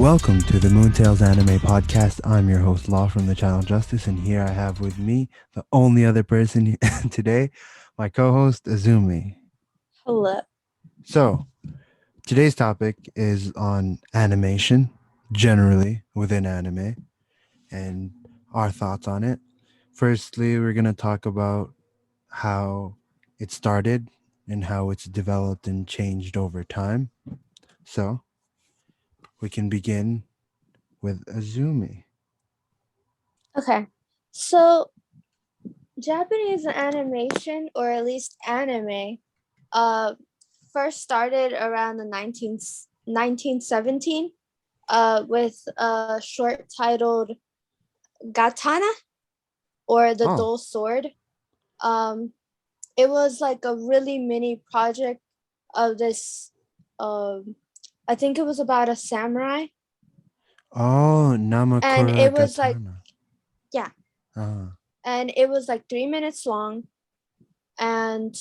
Welcome to the Moontails Anime Podcast. I'm your host, Law from the channel Justice, and here I have with me the only other person today, my co host, Azumi. Hello. So, today's topic is on animation, generally within anime, and our thoughts on it. Firstly, we're going to talk about how it started and how it's developed and changed over time. So, we can begin with Azumi. Okay. So Japanese animation, or at least anime, uh, first started around the 1917 with a short titled Gatana, or the Oh, Dull Sword. Um, it was like a really mini project of this. Um, I think it was about a samurai, oh, and Namakura it was like, Gatana. yeah, Ah, and it was like 3 minutes long, and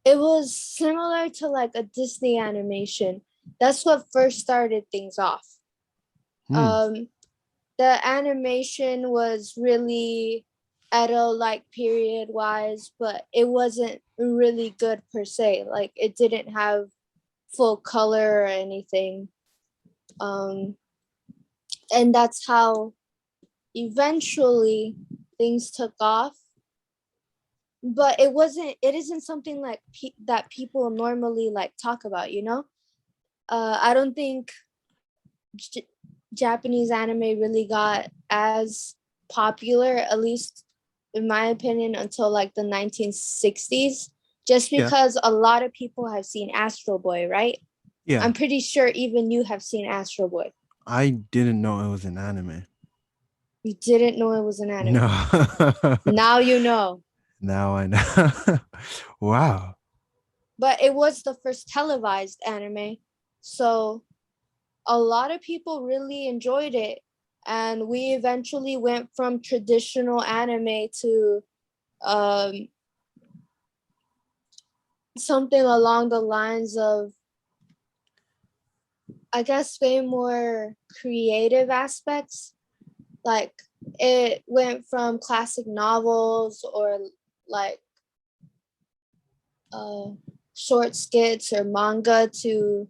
it was similar to like a Disney animation. That's what first started things off. hmm. Um, the animation was really Edo like period wise, but it wasn't really good per se. Like it didn't have full color or anything. Um, and that's how eventually things took off. But it isn't something like that people normally like talk about, you know? I don't think J- Japanese anime really got as popular, at least in my opinion, until like the 1960s, just Yeah, because a lot of people have seen Astro Boy, right? yeah. I'm pretty sure even you have seen Astro Boy. I didn't know it was an anime. You didn't know it was an No. anime. Now you know. Now I know. Wow. But it was the first televised anime. So a lot of people really enjoyed it. And we eventually went from traditional anime to um, something along the lines of, I guess, way more creative aspects. Like it went from classic novels or like uh, short skits or manga to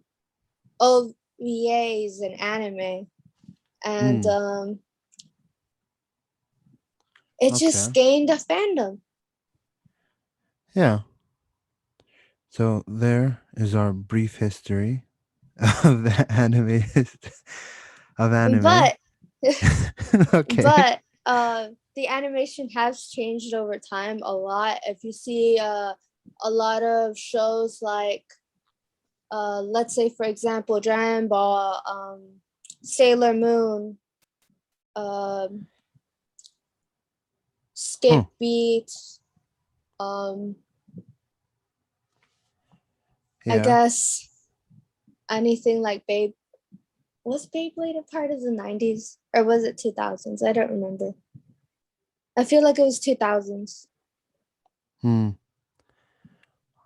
OVAs and anime. And Hmm. it Okay. just gained a fandom. Yeah. So there is our brief history of the anime of anime. But Okay. but the animation has changed over time a lot. If you see a lot of shows like let's say for example Dragon Ball, Sailor Moon, um, Huh. Skip Beat, um, I Yeah. guess anything like Babe. Was Beyblade a part of the 90s or was it 2000s? I don't remember. I feel like it was 2000s. Hmm.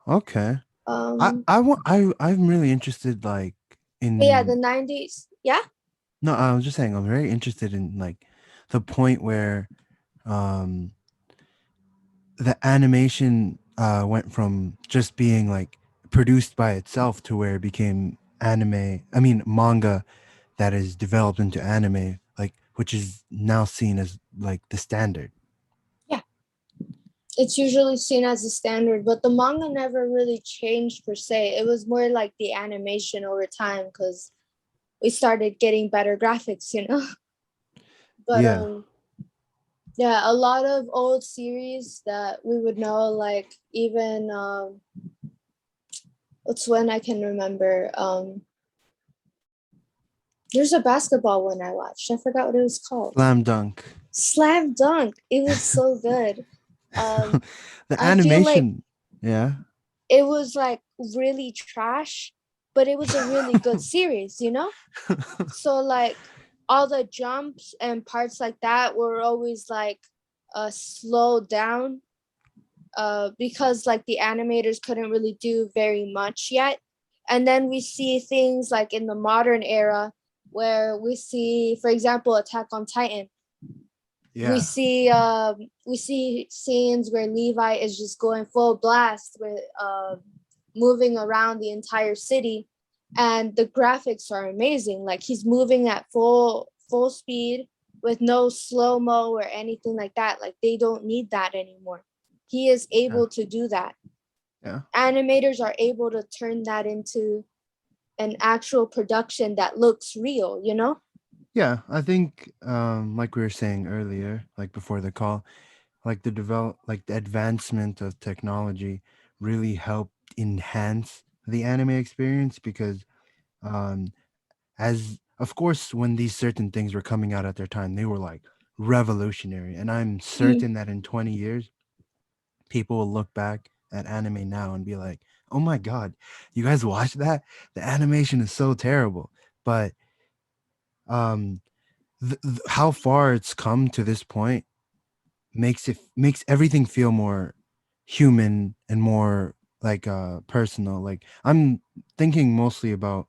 Okay. Um, I'm really interested like but yeah, the in 90s. Yeah. no, I was just saying I'm very interested in like the point where um the animation went from just being like produced by itself to where it became manga that is developed into anime, like which is now seen as like the standard. Yeah. It's usually seen as a standard, but the manga never really changed per se. It was more like the animation over time because we started getting better graphics, you know? But Yeah. yeah, a lot of old series that we would know, like even what's one I can remember. There's a basketball one I watched. I forgot what it was called. Slam dunk. Slam Dunk. It was so good. Um, The I feel like animation. Yeah. it was like really trash, but it was a really good series, you know? So like all the jumps and parts like that were always like slowed down because like the animators couldn't really do very much yet. And then we see things like in the modern era where we see, for example, Attack on Titan. We Yeah. see we see scenes where Levi is just going full blast with moving around the entire city, and the graphics are amazing. Like he's moving at full speed with no slow mo or anything like that. Like they don't need that anymore. He is Yeah. able to do that. Yeah. Animators are able to turn that into an actual production that looks real, you know? Yeah, I think like we were saying earlier, like before the call, like the advancement of technology really helped enhance the anime experience because um as of course when these certain things were coming out at their time, they were like revolutionary, and I'm Mm-hmm. certain that in 20 years people will look back at anime now and be like, "Oh my god, you guys watch that? The animation is so terrible." But um how far it's come to this point makes everything feel more human and more like personal. Like I'm thinking mostly about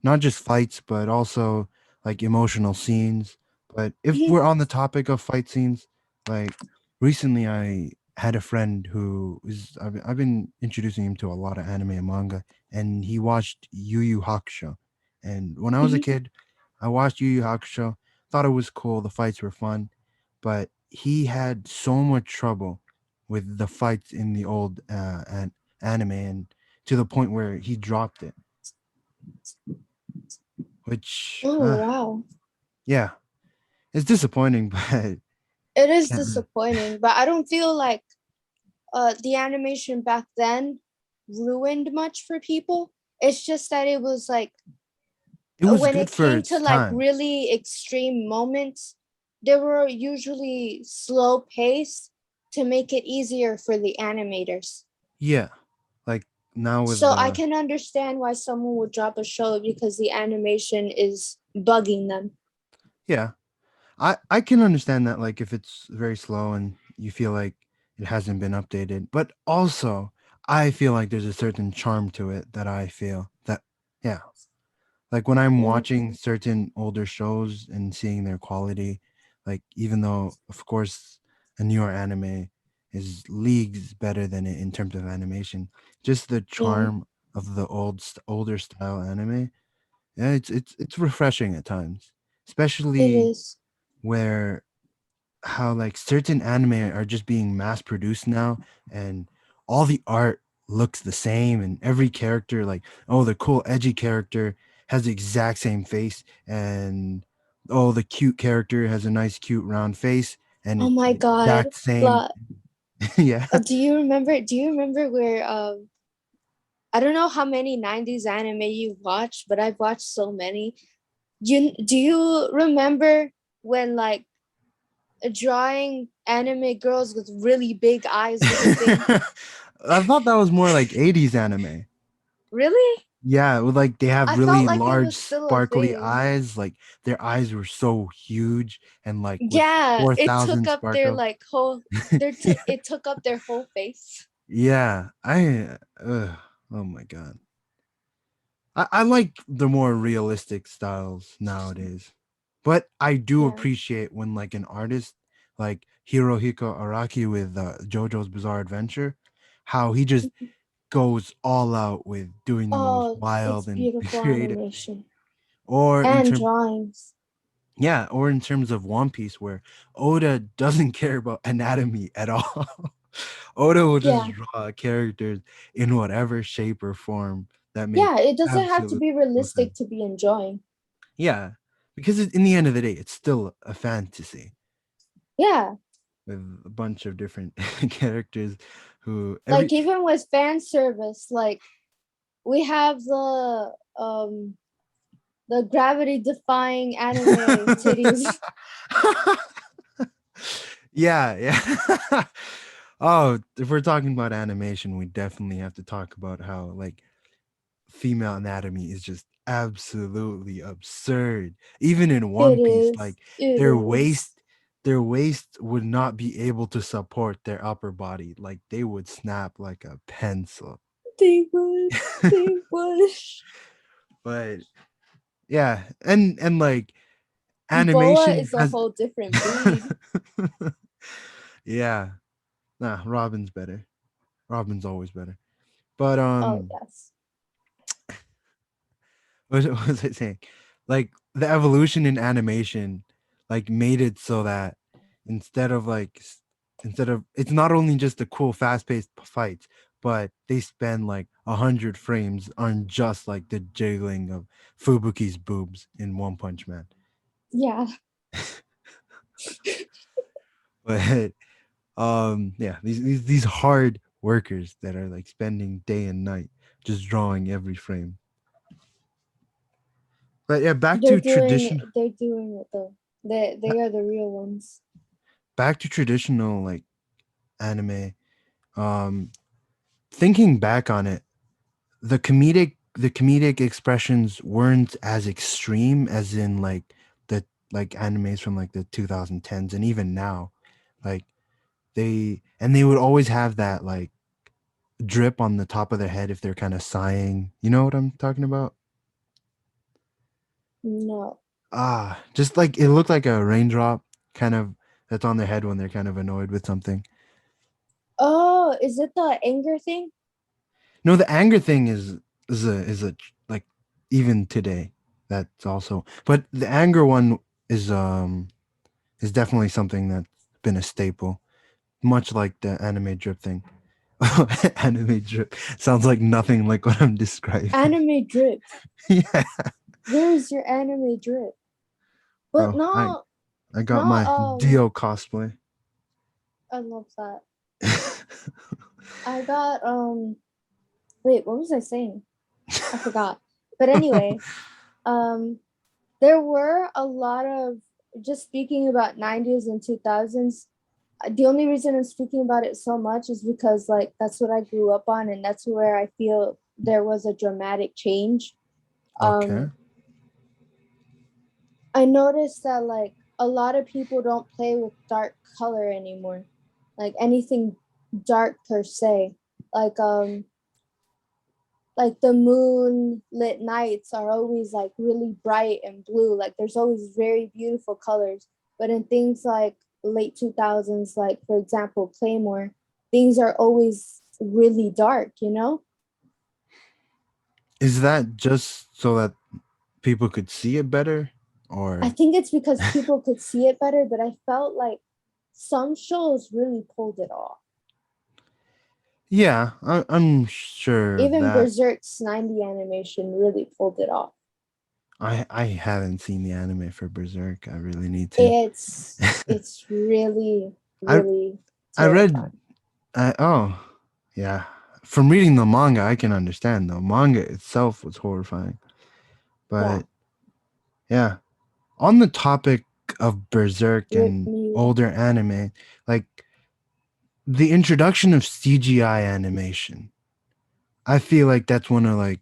not just fights but also like emotional scenes. But if we're on the topic of fight scenes, like recently I had a friend who is I've been introducing him to a lot of anime and manga, and he watched Yu Yu Hakusho. And when I was a Mm-hmm. kid, I watched Yu Yu Hakusho, thought it was cool, the fights were fun, but he had so much trouble with the fights in the old anime, and to the point where he dropped it. Which, Oh, wow. yeah, it's disappointing, but It is can't really. disappointing, but I don't feel like the animation back then ruined much for people. It's just that it was like It was when good it for came to its like time. really extreme moments, they were usually slow paced to make it easier for the animators. Yeah, like now with So I the can understand why someone would drop a show because the animation is bugging them. yeah, I can understand that, like if it's very slow and you feel like it hasn't been updated, but also I feel like there's a certain charm to it that I feel that yeah, like when I'm Yeah, watching certain older shows and seeing their quality, like even though of course a newer anime is leagues better than it in terms of animation, just the yeah, charm of the older style anime, yeah, it's refreshing at times, it especially is. where how like certain anime are just being mass produced now, and all the art looks the same, and every character, like, oh, the cool edgy character has the exact same face, and oh, the cute character has a nice cute round face, and Oh it's my the god. exact same. Blah. Yeah. Do you remember where I don't know how many 90s anime you've watched, but I've watched so many. Do you remember when like drawing anime girls with really big eyes was a thing? I thought that was more like 80s anime. Really? Yeah, with like they I have felt really like it large was still a sparkly thing. eyes, like their eyes were so huge and like with Yeah, it took 4,000 up their sparkles. like whole Yeah. it took up their whole face. Yeah, oh my god. I like the more realistic styles nowadays. But I do Yeah. appreciate when like an artist like Hirohiko Araki with JoJo's Bizarre Adventure, how he just goes all out with doing the most Oh, it's wild and beautiful creative, animation or in and terms drawings. yeah, or in terms of One Piece where Oda doesn't care about anatomy at all. Oda will just Yeah. draw characters in whatever shape or form that make Yeah, it doesn't have to absolutely be no realistic sense. to be enjoying. Yeah, because in the end of the day, it's still a fantasy Yeah. with a bunch of different characters who Like every. even with fan service, like we have the gravity defying anime titties. Yeah, yeah. Oh, if we're talking about animation, we definitely have to talk about how like female anatomy is just absolutely absurd. Even in It One Piece, is. like It their is. waist, their waist would not be able to support their upper body. Like they would snap like a pencil. They would. They would. But yeah, and like Boa animation is a has whole different breed. yeah. Nah, Robin's better. Robin's always better. But Oh yes. what was I saying? Like the evolution in animation, like made it so that instead of like instead of it's not only just the cool fast-paced fights, but they spend like 100 frames on just like the jiggling of Fubuki's boobs in One Punch Man. Yeah. But yeah, these hard workers that are like spending day and night just drawing every frame. But yeah, They're doing it though. They are the real ones. back to traditional like anime. Um, thinking back on it, the comedic expressions weren't as extreme as in the like animes from like the 2010s and even now. Like they would always have that like drip on the top of their head if they're kind of sighing. You know what I'm talking about? No. Just like it looked like a raindrop kind of that's on their head when they're kind of annoyed with something. Oh, is it the anger thing? No, the anger thing is a like even today that's also, but the anger one is definitely something that's been a staple, much like the anime drip thing. Anime drip sounds like nothing like what I'm describing. Anime drip. Yeah. Where is your anime drip? But Oh, I not I got not my Dio cosplay. I love that. I got wait, what was I saying? I forgot. But anyway, um there were a lot of, just speaking about 90s and 2000s. The only reason I'm speaking about it so much is because like that's what I grew up on, and that's where I feel there was a dramatic change. Okay. um I noticed that like a lot of people don't play with dark color anymore, like anything dark per se. Like like the moon lit nights are always like really bright and blue. Like there's always very beautiful colors. But in things like late 2000s, like for example, Claymore, things are always really dark, you know? Is that just so that people could see it better, I or think it's because people could see it better, but I felt like some shows really pulled it off. yeah, I'm sure of Even that. Berserk's 90 animation really pulled it off. I haven't seen the anime for Berserk. I really need to. It's really, I really I read. terrifying. Oh, yeah. From reading the manga, I can understand though. Manga itself was horrifying, Yeah. but yeah. On the topic of Berserk Rip and Miura. older anime, like the introduction of CGI animation, I feel like that's one of like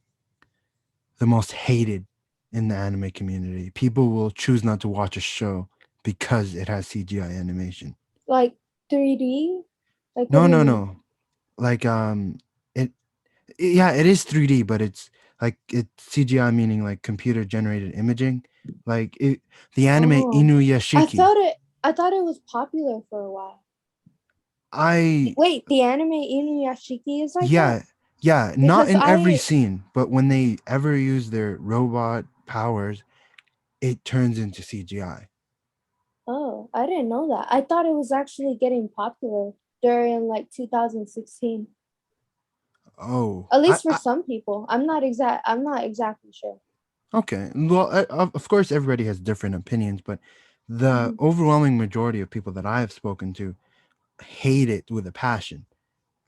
the most hated in the anime community. People will choose not to watch a show because it has CGI animation. Like 3D? Like what No, do you no, mean? no. Like it yeah, it is 3D, but it's like it's CGI meaning like computer generated imaging. Like the anime Oh. I Inuyashiki. thought it I thought it was popular for a while. I Wait, the anime Inuyashiki is like that? yeah, yeah, not Because in every I scene, but when they ever use their robot powers, it turns into CGI. oh, I didn't know that. I thought it was actually getting popular during like 2016. Oh, At least for some people. I'm not exactly sure. okay. Well, of course, everybody has different opinions, but the Mhm. overwhelming majority of people that I have spoken to hate it with a passion.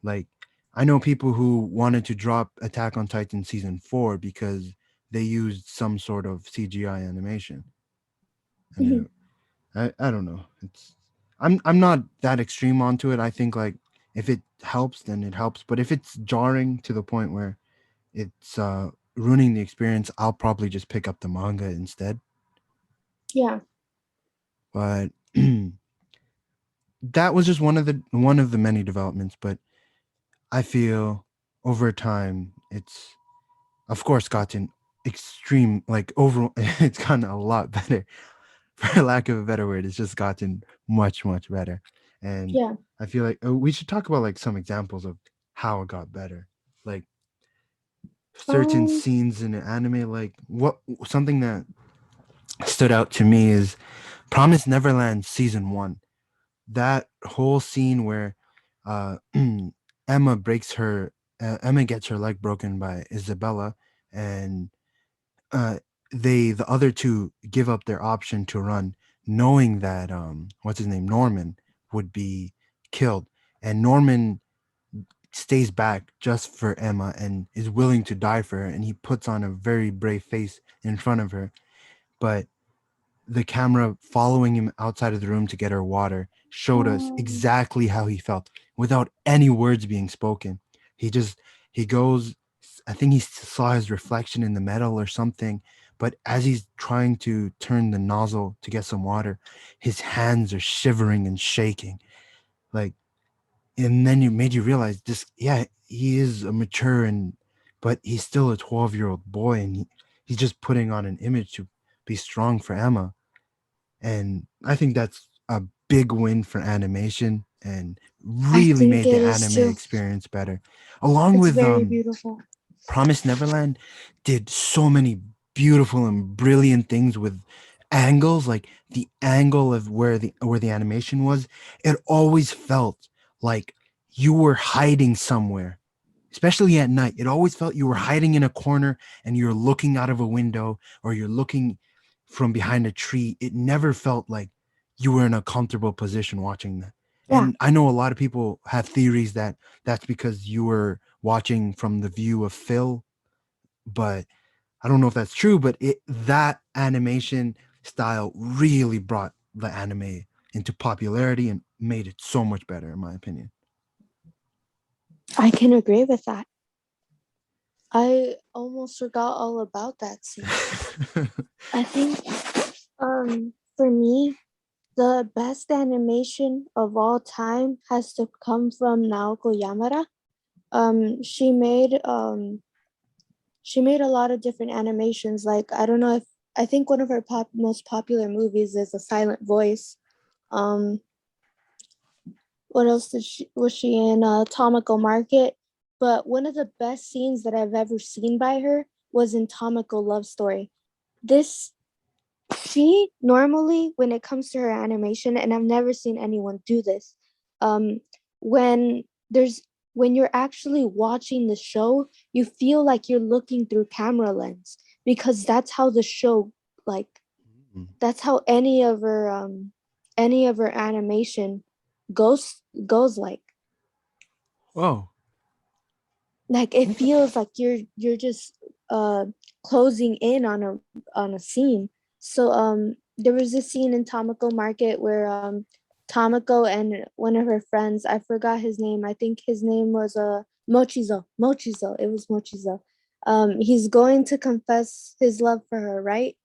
Like, I know people who wanted to drop Attack on Titan season 4 because they used some sort of CGI animation, and I don't know. I'm not that extreme onto it. I think like if it helps, then it helps. But if it's jarring to the point where it's ruining the experience, I'll probably just pick up the manga instead. Yeah. But that was just one of the many developments. But I feel over time, it's of course gotten extreme, like over. It's gotten a lot better, for lack of a better word. It's just gotten much better, and Yeah. I feel like we should talk about like some examples of how it got better, like certain Um. scenes in an anime. Like what something that stood out to me is Promise Neverland season one. That whole scene where uh, Emma breaks her, Emma gets her leg broken by Isabella, and uh, the other two give up their option to run, knowing that what's his name, Norman, would be killed, and Norman stays back just for Emma and is willing to die for her, and he puts on a very brave face in front of her, but the camera following him outside of the room to get her water showed us Um. exactly how he felt without any words being spoken. He just he goes, I think he saw his reflection in the metal or something, but as he's trying to turn the nozzle to get some water, his hands are shivering and shaking. Like, and then you made you realize this, yeah, he is a mature and but he's still a 12-year-old boy, and he's just putting on an image to be strong for Emma. And I think that's a big win for animation and I really think made the it is anime too. experience better. Along It's with very beautiful. Promise Neverland did so many beautiful and brilliant things with angles, like the angle of where the animation was. It always felt like you were hiding somewhere, especially at night. It always felt you were hiding in a corner and you're looking out of a window or you're looking from behind a tree. It never felt like you were in a comfortable position watching that. Yeah. And I know a lot of people have theories that that's because you were watching from the view of Phil, but I don't know if that's true. But that animation style really brought the anime into popularity and made it so much better, in my opinion. I can agree with that. I almost forgot all about that scene. I think for me, the best animation of all time has to come from Naoko Yamada. Um she made um she made a lot of different animations. Like I don't know if I think one of her most popular movies is A Silent Voice. Um what else was she in? Tomoko Market. But one of the best scenes that I've ever seen by her was in Tomoko Love Story. This she normally, when it comes to her animation, and I've never seen anyone do this, um when there's when you're actually watching the show, you feel like you're looking through camera lens, because that's how the show, like, Mm. that's how any of her animation goes Oh, like it okay. feels like you're just uh closing in on a scene. So there was this scene in Tomoko Market where Tomoko and one of her friends, I forgot his name, I think his name was Mochizo, it was Mochizo. He's going to confess his love for her, right?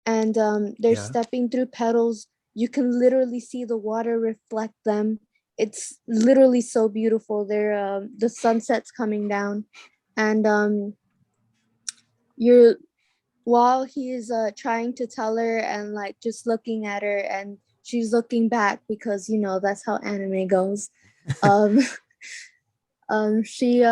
And they're Yeah. stepping through petals. You can literally see the water reflect them. It's literally so beautiful. The sunset's coming down, and you're while he's trying to tell her and like just looking at her, and she's looking back because that's how anime goes. Um, she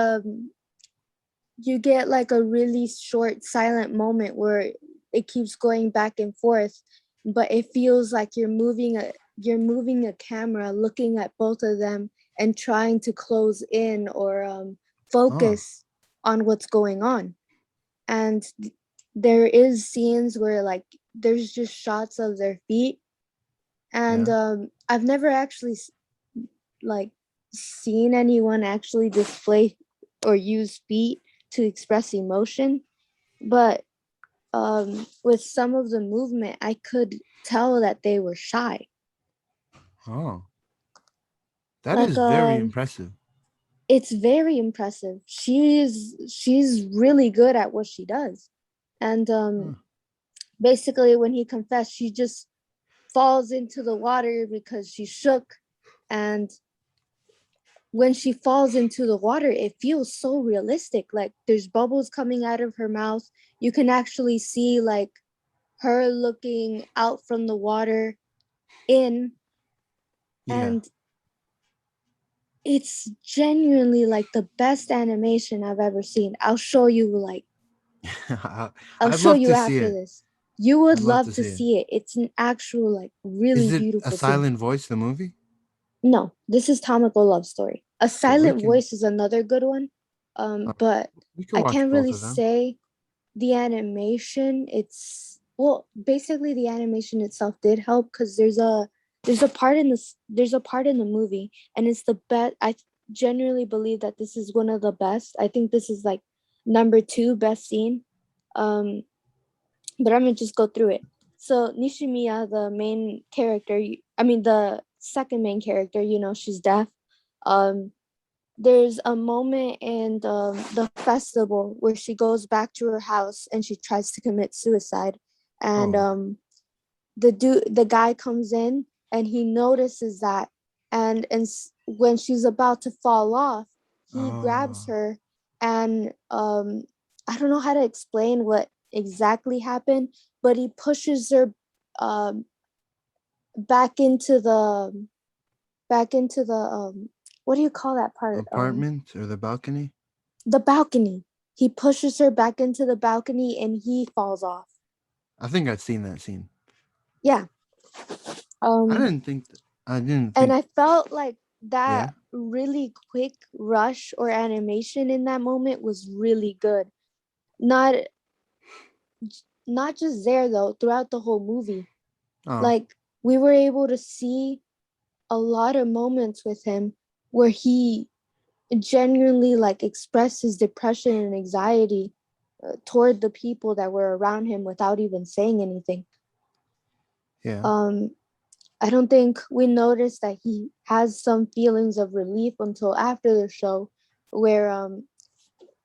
you get like a really short silent moment where it keeps going back and forth, but it feels like you're moving a camera looking at both of them and trying to close in or Oh, focus on what's going on. And there is scenes where like there's just shots of their feet, and yeah. I've never actually like seen anyone actually display or use feet to express emotion, but with some of the movement I could tell that they were shy. Oh, that Like is very impressive. it's very impressive. She's really good at what she does. And Huh. basically when he confessed, she just falls into the water because she shook, and when she falls into the water, it feels so realistic. Like there's bubbles coming out of her mouth. You can actually see like her looking out from the water in, Yeah. and it's genuinely like the best animation I've ever seen. I- I'll I'd show love you to see after it. this. You I'd would love love to to see it. see it. It's an actual like Is really it a beautiful scene. silent voice, the movie? No, this is Tamako Love Story. A Okay, we Silent can Voice is another good one. uh, But we can I watch can't both really of them. say the animation. It's well, basically the animation itself did help because there's a part in the movie, and it's the best. I genuinely believe that this is one of the best. I think this is like number two best scene. Um, but I'm gonna just go through it. So Nishimiya, the main character, I mean the second main character, she's deaf. Um, there's a moment in the festival where she goes back to her house and she tries to commit suicide, and Oh, the guy comes in and he notices that, and when she's about to fall off, he grabs oh, her, and I don't know how to explain what exactly happened, but he pushes her um back into the what do you call that part, apartment or the balcony? the balcony. He pushes her back into the balcony and he falls off. I think I'd seen that scene. Yeah. I Um didn't think. I didn't and think. I felt like Yeah. that really quick rush or animation in that moment was really good. Not not just there though, throughout the whole movie. Oh, Like we were able to see a lot of moments with him where he genuinely like expressed his depression and anxiety toward the people that were around him without even saying anything. yeah. Um, I don't think we noticed that he has some feelings of relief until after the show, where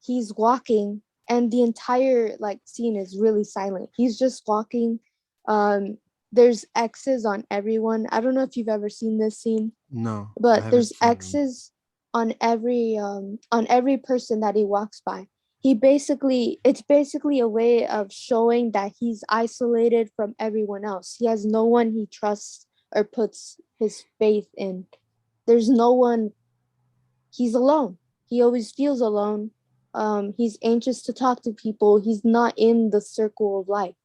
he's walking and the entire like scene is really silent. He's just walking. Um, there's X's on everyone. I don't know if you've ever seen this scene, No, I but haven't there's seen them. X's on every person that he walks by. It's basically a way of showing that he's isolated from everyone else. He has no one he trusts or puts his faith in. There's no one. He's alone. He always feels alone. He's anxious to talk to people. He's not in the circle of life.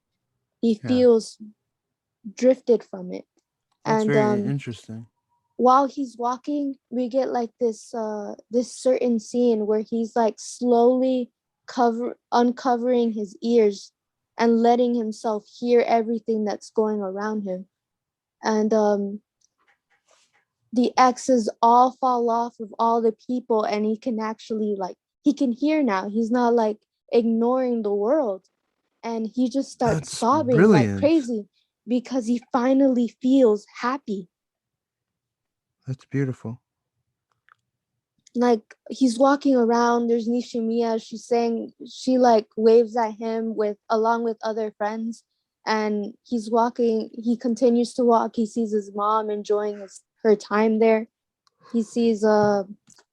He Yeah, feels drifted from it. that's And very interesting. while he's walking, we get like this certain scene where he's like slowly cover uncovering his ears and letting himself hear everything that's going around him. And the X's all fall off of all the people, and he can actually like he can hear now. He's not like ignoring the world, and he just starts That's sobbing like brilliant. crazy because he finally feels happy. That's beautiful. Like he's walking around, there's Nishimiya, she's saying, she like waves at him with along with other friends, and he continues to walk. He sees his mom enjoying her time there. He sees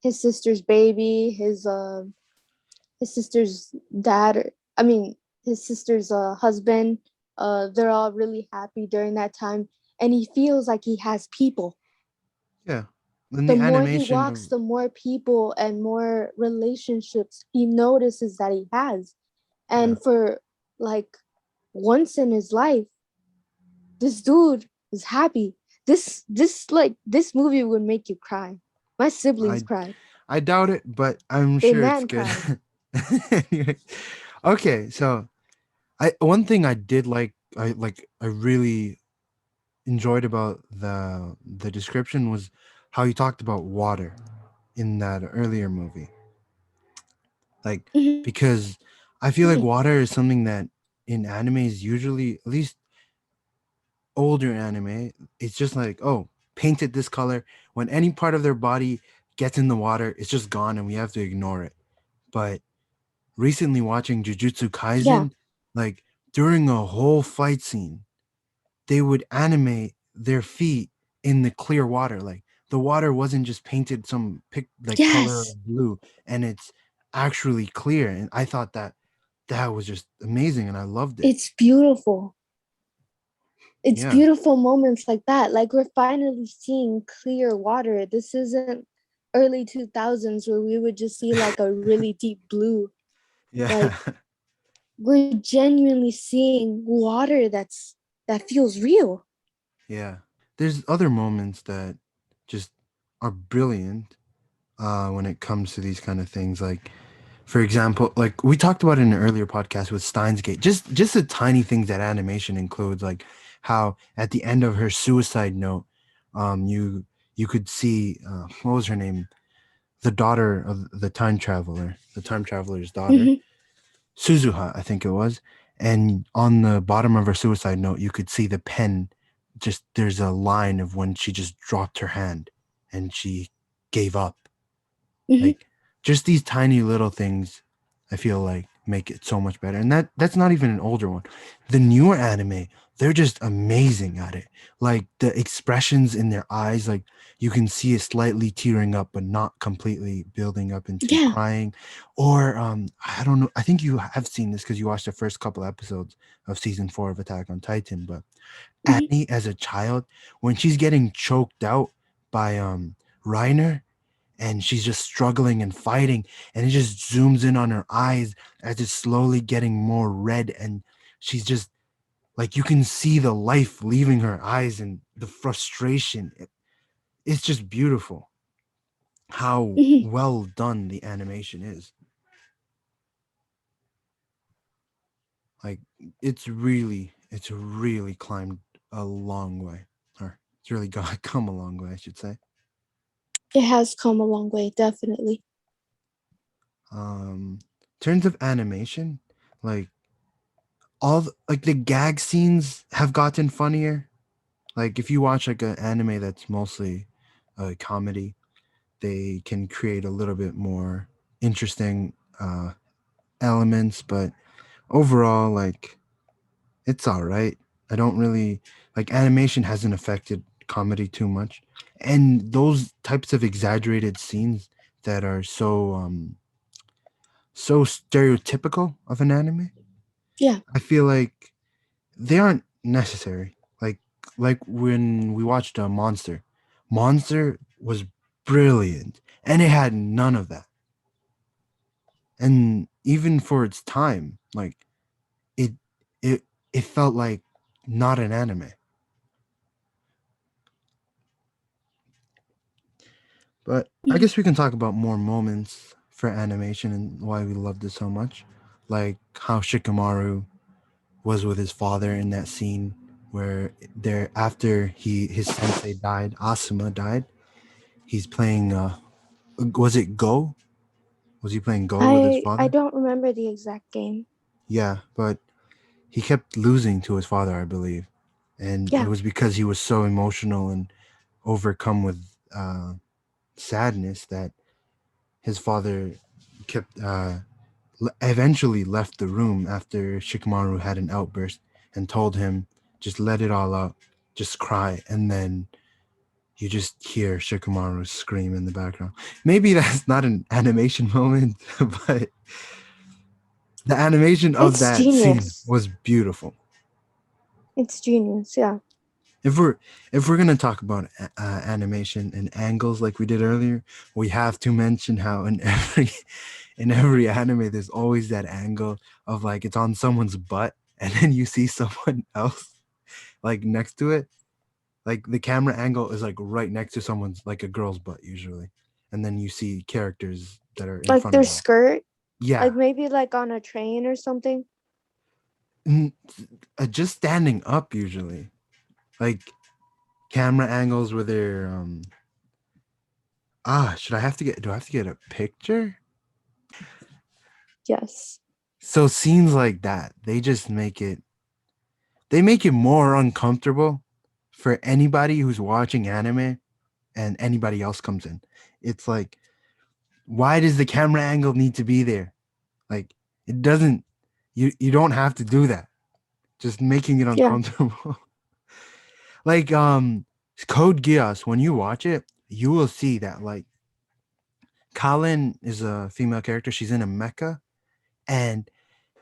his sister's baby, his sister's dad, I mean his sister's husband. They're all really happy during that time, and he feels like he has people. Yeah. And The the more he animation walks, of the more people and more relationships he notices that he has. yeah. And for like once in his life, this dude is happy. This movie would make you cry. My siblings I cried. I doubt it, but I'm A sure it's man good. cried. Anyway, okay, so I one thing I did I really enjoyed about the description was how you talked about water in that earlier movie. Like because I feel like water is something that in anime is usually, at least older anime, it's just like, oh, paint it this color. When any part of their body gets in the water, it's just gone and we have to ignore it. But recently watching Jujutsu Yeah. Kaisen, like during a whole fight scene, they would animate their feet in the clear water. Like the water wasn't just painted some like color Yes, of blue, and it's actually clear. And I thought that that was just amazing, and I loved it. it's beautiful. It's Yeah, beautiful moments like that. Like we're finally seeing clear water. This isn't early 2000s where we would just see like a really deep blue. yeah, Like we're genuinely seeing water that feels real. yeah. There's other moments that just are brilliant when it comes to these kind of things. Like, for example, like we talked about in an earlier podcast with Steins Gate, just the tiny things that animation includes, like how at the end of her suicide note, you could see what was her name, the daughter of the time traveler, the time traveler's daughter, Mhm. Suzuha, I think it was. And on the bottom of her suicide note, you could see the pen. Just there's a line of when she just dropped her hand and she gave up. Mhm. Like just these tiny little things, I feel like make it so much better. And that's not even an older one. The newer anime, they're just amazing at it. Like the expressions in their eyes, like you can see it slightly tearing up, but not completely building up into Yeah. crying. Or I don't know. I think you have seen this because you watched the first couple episodes of season 4 of Attack on Titan. But Mhm. Annie, as a child, when she's getting choked out by Reiner, and she's just struggling and fighting, and it just zooms in on her eyes as it's slowly getting more red, and she's just like, you can see the life leaving her eyes and the frustration. It's just beautiful how Mhm. well done the animation is. Like it's really climbed a long way, or it's really got come a long way, I should say. It has come a long way, definitely. In terms of animation, like like the gag scenes have gotten funnier. Like if you watch like an anime that's mostly a comedy, they can create a little bit more interesting elements, but overall, like it's all right. I don't really like animation hasn't affected comedy too much, and those types of exaggerated scenes that are so stereotypical of an anime, Yeah. I feel like they aren't necessary. Like when we watched Monster, Monster was brilliant, and it had none of that. And even for its time, like it it it felt like not an anime. But I Mhm. guess we can talk about more moments for animation and why we loved it so much, like how Shikamaru was with his father in that scene where there after his sensei died, Asuma died. He's playing was it Go? Was he playing Go with his I father? don't remember the exact game. Yeah, but he kept losing to his father, I believe. And it Yeah. was because he was so emotional and overcome with sadness that his father kept eventually left the room after Shikamaru had an outburst and told him, just let it all out, just cry. And then you just hear Shikamaru scream in the background. Maybe that's not an animation moment, but the animation of It's that scene genius. was beautiful. It's genius. Yeah. If we're gonna talk about animation and angles like we did earlier, we have to mention how in every in every anime there's always that angle of like it's on someone's butt, and then you see someone else like next to it. Like the camera angle is like right next to someone's, like a girl's butt usually, and then you see characters that are in Like front of their them. skirt, Yeah, like maybe like on a train or something. N- just standing up usually, like camera angles where they're should I have to get do I have to get a picture? Yes. So scenes like that, they make it more uncomfortable for anybody who's watching anime and anybody else comes in. It's like, why does the camera angle need to be there? Like it doesn't, you don't have to do that. Just making it Yeah. uncomfortable. Like Code Geass, when you watch it, you will see that like Kalin is a female character. She's in a mecha, and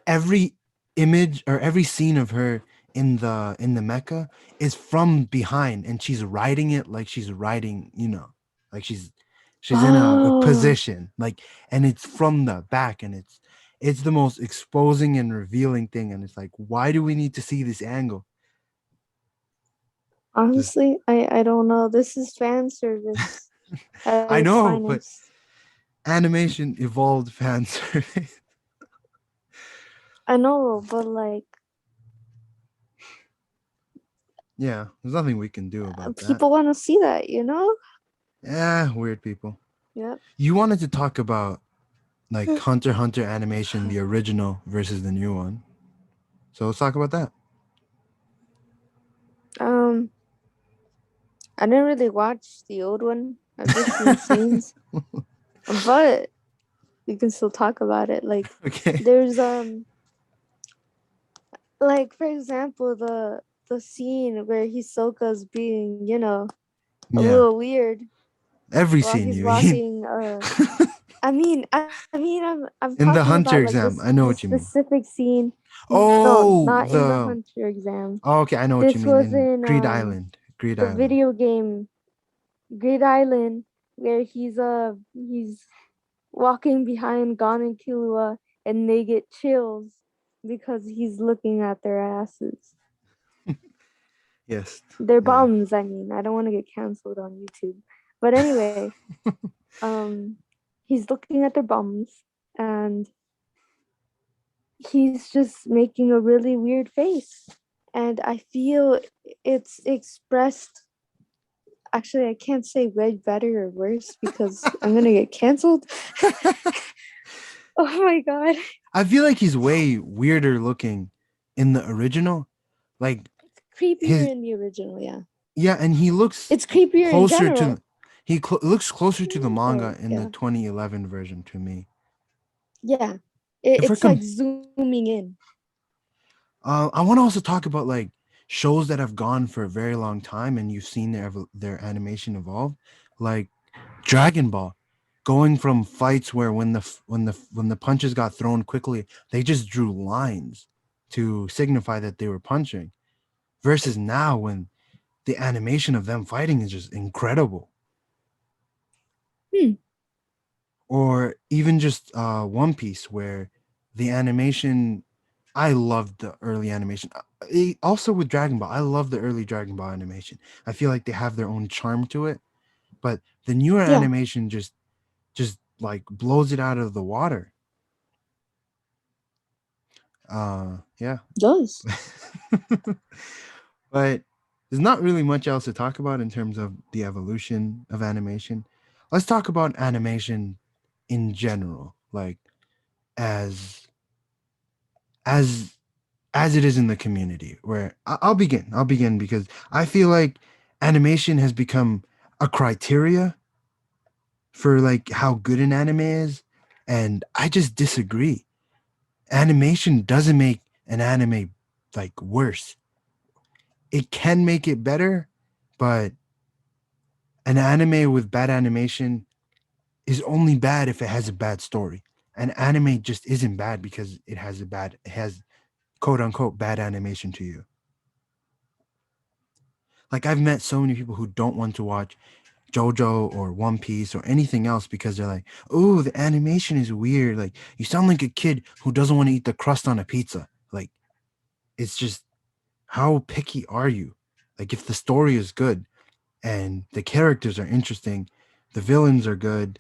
every image or every scene of her in the mecha is from behind, and she's riding it like she's riding, like she's in a Oh, position like, and it's from the back, and it's the most exposing and revealing thing, and it's like, why do we need to see this angle? Just honestly, I don't know. This is fan service at I its know, but finest. animation evolved fan service. I know, but like Yeah, there's nothing we can do about that. people want to see that, you know? Yeah, weird people. Yep. You wanted to talk about like Hunter x Hunter animation, the original versus the new one. So let's talk about that. Um, I didn't really watch the old one. I've just seen scenes, but we can still talk about it. Like, Okay. there's like for example, the scene where Hisoka's being, a Yeah. little weird Every while scene he's you mean. walking. I'm In talking the about Hunter like exam. this I know this what you mean. specific scene. No, Oh, not in the the Hunter exam. oh, okay, I know what you This mean. was In in Greed Island. Greed the Island. video game Great Island, where he's walking behind Gon and Killua, and they get chills because he's looking at their asses. Yes. Their Yeah. bums, I mean. I don't want to get canceled on YouTube. But anyway, um he's looking at their bums, and he's just making a really weird face. And I feel it's expressed. Actually, I can't say way better or worse because I'm gonna get canceled. Oh my god. I feel like he's way weirder looking in the original. Like It's creepier his in the original, yeah. yeah, and he looks It's creepier in closer to general. looks closer to the manga Oh, in the yeah. 2011 version to me. Yeah. If we're It's like com- zooming in. I want to also talk about like shows that have gone for a very long time and you've seen their animation evolve, like Dragon Ball, going from fights where when the punches got thrown quickly, they just drew lines to signify that they were punching, versus now when the animation of them fighting is just incredible. Hmm. Or even just One Piece, where the animation, I loved the early animation. Also with Dragon Ball, I love the early Dragon Ball animation. I feel like they have their own charm to it, but the newer Yeah, animation just like blows it out of the water. Yeah. it does. But there's not really much else to talk about in terms of the evolution of animation. Let's talk about animation in general, like as as as it is in the community. Where I'll begin. I'll begin because I feel like animation has become a criteria for like how good an anime is, and I just disagree. Animation doesn't make an anime like worse. It can make it better, but an anime with bad animation is only bad if it has a bad story. An anime just isn't bad because it has quote unquote bad animation to you. Like I've met so many people who don't want to watch JoJo or One Piece or anything else because they're like, "Oh, the animation is weird. Like you sound like a kid who doesn't want to eat the crust on a pizza." Like it's just, how picky are you? Like if the story is good and the characters are interesting, the villains are good,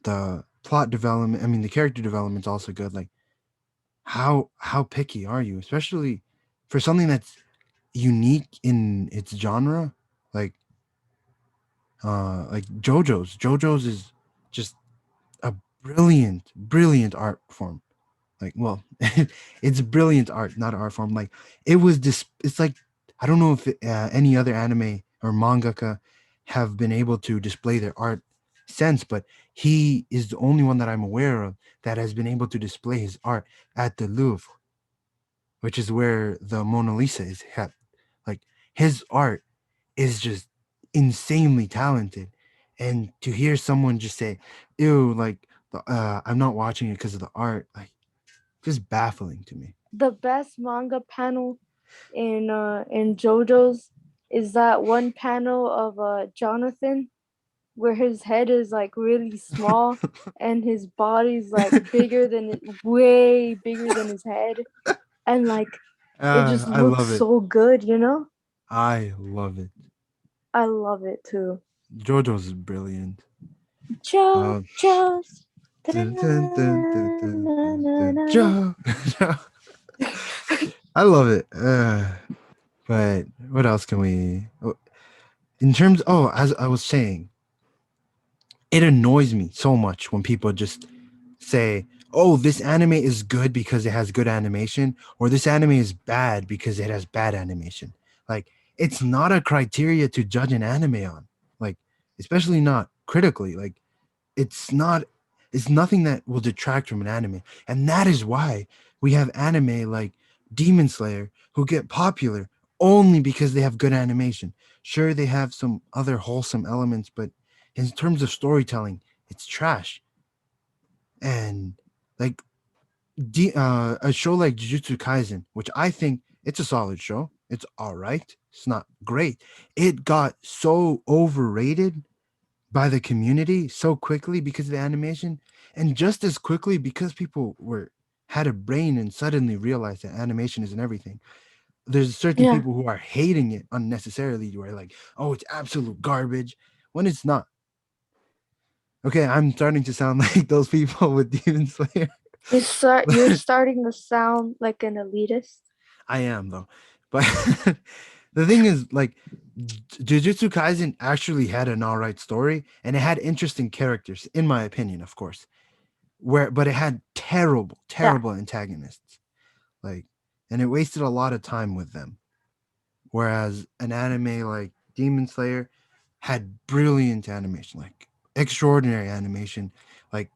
the plot development, I mean the character development's also good. Like how picky are you, especially for something that's unique in its genre? Like like JoJo's is just a brilliant art form. Like, well, it's brilliant art, not art form. Like it was it's like, I don't know if any other anime or mangaka have been able to display their art since, but he is the only one that I'm aware of that has been able to display his art at the Louvre, which is where the Mona Lisa is kept. Like his art is just insanely talented, And to hear someone just say, ew, like, I'm not watching it because of the art, like, just baffling to me. The best manga panel in JoJo's is that one panel of Jonathan where his head is like really small and his body's like bigger than it, way bigger than his head, and like it just I looks love it. so good, you know? I love it. I love it too. JoJo's is brilliant. Um, JoJo's. dun, dun, dun, dun, dun, dun, dun, Jo. I love it. But what else can we? In terms, oh, as I was saying, it annoys me so much when people just say, "Oh, this anime is good because it has good animation," or "This anime is bad because it has bad animation." Like, it's not a criteria to judge an anime on. Like, especially not critically. Like, it's not. It's nothing that will detract from an anime, and that is why we have anime like Demon Slayer who get popular only because they have good animation. Sure, they have some other wholesome elements, but in terms of storytelling, it's trash. And like a show like Jujutsu Kaisen, which I think it's a solid show. It's all right. It's not great. It got so overrated by the community so quickly because of the animation, and just as quickly because people were had a brain and suddenly realized that animation isn't everything. There's certain Yeah, people who are hating it unnecessarily, who are like, "Oh, it's absolute garbage," when it's not. Okay, I'm starting to sound like those people with Demon Slayer. you're starting to sound like an elitist. I am though, but the thing is, like, Jujutsu Kaisen actually had an all right story, and it had interesting characters, in my opinion, of course. But it had terrible, Yeah, terrible antagonists, like, and it wasted a lot of time with them. Whereas an anime like Demon Slayer had brilliant animation, like extraordinary animation, like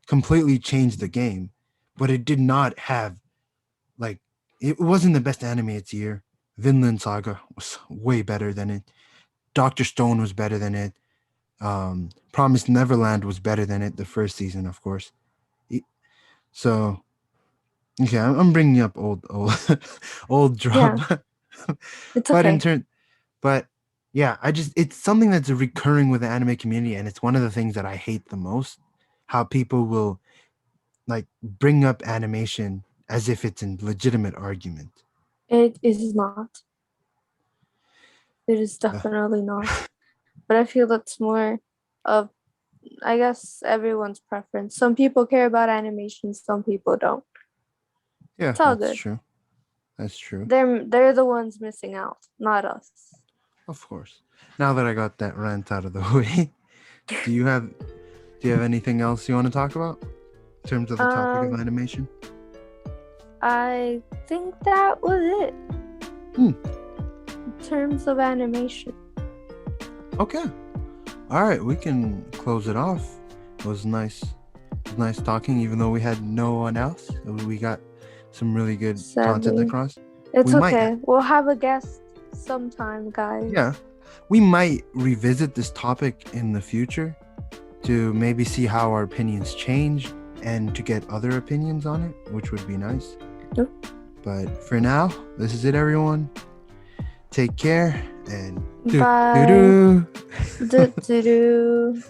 completely changed the game, but it did not have like it wasn't the best anime its year. Vinland Saga was way better than it. Doctor Stone was better than it. Promised Neverland was better than it. The first season, of course. E- So okay, I'm bringing up old, old yeah, drama, it's but in okay. turn, but yeah, I just it's something that's recurring with the anime community, and it's one of the things that I hate the most. How people will like bring up animation as if it's a legitimate argument. It is not. It is Uh, definitely not. But I feel that's more of, I guess, everyone's preference. Some people care about animation, some people don't. yeah, It's all that's good. true. That's true. They're the ones missing out, not us. Of course. Now that I got that rant out of the way, do you have do you have anything else you want to talk about in terms of the topic of Um, animation? I think that was it Hmm. in terms of animation. Okay. All right, we can close it off. It was nice. It was nice talking, even though we had no one else. We got some really good content Sadly, across. it's We might, okay. We'll have a guest sometime, yeah, guys. we might revisit this topic in the future to maybe see how our opinions change and to get other opinions on it, which would be nice. Yep. But for now, this is it, everyone. Take care and do do Bye. do. Do do do.